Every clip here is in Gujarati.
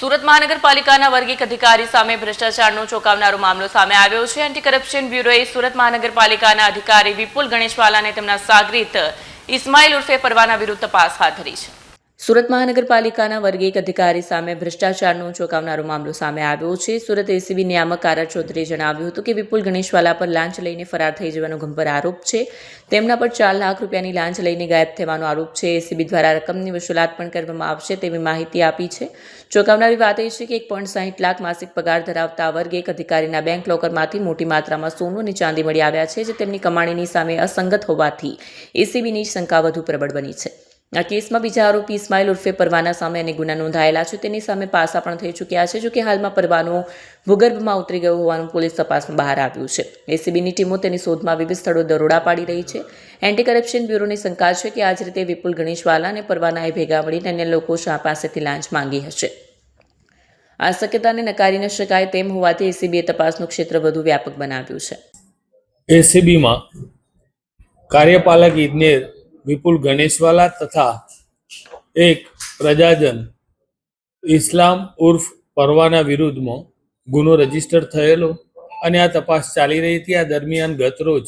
સુરત મહાનગરપાલિકાના વર્ગ 1 અધિકારી સામે ભ્રષ્ટાચારનો ચોંકાવનારો મામલો સામે આવ્યો છે। એન્ટી કરપ્શન બ્યુરોએ સુરત મહાનગરપાલિકાના અધિકારી વિપુલ ગણેશવાલા અને તેમના સાગરીત ઇસ્માઇલ ઉર્ફે પરવાના વિરુદ્ધ તપાસ હાથ ધરી છે। સુરત મહાનગરપાલિકાના વર્ગ 1 અધિકારી સામે ભ્રષ્ટાચારનો ચોંકાવનારો મામલો સામે આવ્યો છે। સુરત એસીબી નિયામક આર ચૌધરીએ જણાવ્યું હતું કે વિપુલ ગણેશવાલા પર લાંચ લઈને ફરાર થઈ જવાનો ગંભીર આરોપ છે। તેમના પર 4 લાખ રૂપિયાની લાંચ લઈને ગાયબ થવાનો આરોપ છે। એસીબી દ્વારા રકમની વસૂલાત પણ કરવામાં આવશે તેવી માહિતી આપી છે। ચોંકાવનારી વાત એ છે કે 1.60 લાખ માસિક પગાર ધરાવતા વર્ગ 1 અધિકારીના બેંક લોકરમાંથી મોટી માત્રામાં સોનું અને ચાંદી મળી આવ્યા છે, જે તેમની કમાણીની સામે અસંગત હોવાથી એસીબીની શંકા વધુ પ્રબળ બની છે। આ કેસમાં બીજા આરોપી ઇસ્માઇલ ઉર્ફે પરવાના સામે અનેક ગુના નોંધાયેલા છે। તેની સામે પાસા પણ થઈ ચૂક્યા છે। જોકે હાલમાં પરવાનો ભૂગર્ભમાં ઉતરી ગયો હોવાનું પોલીસ તપાસમાં બહાર આવ્યું છે। એસીબીની ટીમો તેની શોધમાં વિવિધ સ્થળો દરોડા પાડી રહી છે। એન્ટી કરપ્શન બ્યુરોની શંકા છે કે આ જ રીતે વિપુલ ગણેશવાલા અને પરવાનાએ ભેગા મળીને અન્ય લોકો પાસેથી લાંચ માંગી હશે। આ શક્યતાને નકારી ન શકાય તેમ હોવાથી એસીબીએ તપાસનું ક્ષેત્ર વધુ વ્યાપક બનાવ્યું છે। એસીબીમાં કાર્યપાલક ઇજનેર વિપુલ ગણેશવાલા તથા એક પ્રજાજન ઇસ્લામ ઉર્ફ પરવાના વિરુદ્ધમાં ગુનો રજીસ્ટર થયેલો અને આ તપાસ ચાલી રહી હતી। આ દરમિયાન ગતરોજ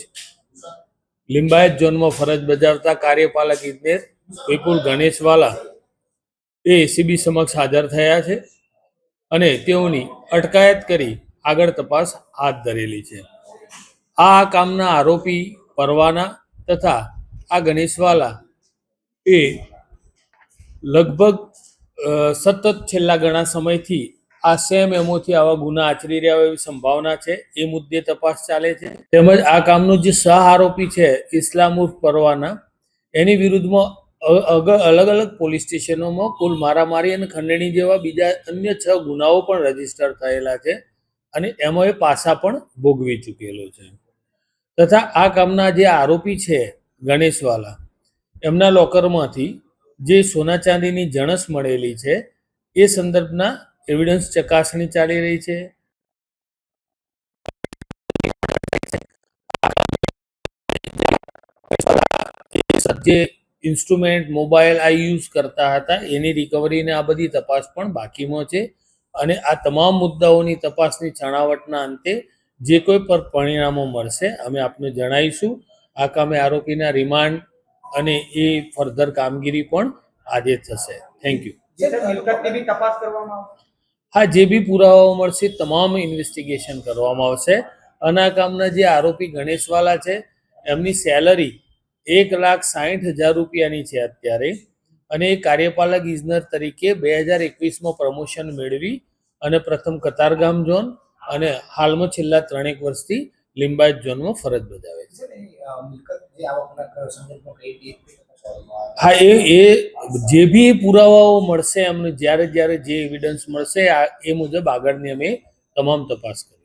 લિંબાયત ઝોનમાં ફરજ બજાવતા કાર્યપાલક ઇજનેર વિપુલ ગણેશવાલા એ એસીબી સમક્ષ હાજર થયા છે અને તેઓની અટકાયત કરી આગળ તપાસ હાથ ધરેલી છે। આ કામના આરોપી પરવાના તથા આ ગણેશવાલા એ લગભગ સતત છેલ્લા ઘણા સમયથી આ સેમ એમોથી આવા ગુના આચરી રહ્યા હોય એવી સંભાવના છે। એ મુદ્દે તપાસ ચાલે છે। તેમજ આ કામનો જે સહ આરોપી છે ઇસ્લામ ઉર્ફ પરવાના, એની વિરુદ્ધમાં અલગ અલગ પોલીસ સ્ટેશનોમાં કુલ મારામારી અને ખંડણી જેવા બીજા અન્ય 6 ગુનાઓ પણ રજીસ્ટર થયેલા છે અને એમાં એ પાસા પણ ભોગવી ચૂકેલો છે। તથા આ કામના જે આરોપી છે ગણેશવાલા, એમના લોકરમાંથી જે સોના ચાંદીની જણસ મળેલી છે એ સંદર્ભના એવિડન્સ ચકાસણી ચાલી રહી છે। જે ઇન્સ્ટ્રુમેન્ટ મોબાઈલ આ યુઝ કરતા હતા એની રિકવરીને આ બધી તપાસ પણ બાકીમાં છે અને આ તમામ મુદ્દાઓની તપાસની છણાવટના અંતે જે કોઈ પર પરિણામો મળશે અમે આપને જણાવીશું। આ કામે આરોપીના રિમાન્ડ અને એ ફર્ધર કામગીરી પણ આજે થશે। Thank you. હા, જે બી પુરાવાઓ મળશે તમામ ઇન્વેસ્ટિગેશન કરવામાં આવશે। અને આ કામના જે આરોપી ગણેશવાલા છે એમની સેલરી 1,60,000 રૂપિયાની છે અત્યારે અને એ કાર્યપાલક ઇજનેર તરીકે 2021માં પ્રમોશન મેળવી અને પ્રથમ કતારગામ ઝોન અને હાલમાં છેલ્લા 3 વર્ષથી લિંબાયત ઝોનમાં ફરજ બજાવે છે। હા, એ જે બી પુરાવાઓ મળશે એમને જ્યારે જે એવિડન્સ મળશે એ મુજબ આગળની અમે તમામ તપાસ કરીશું।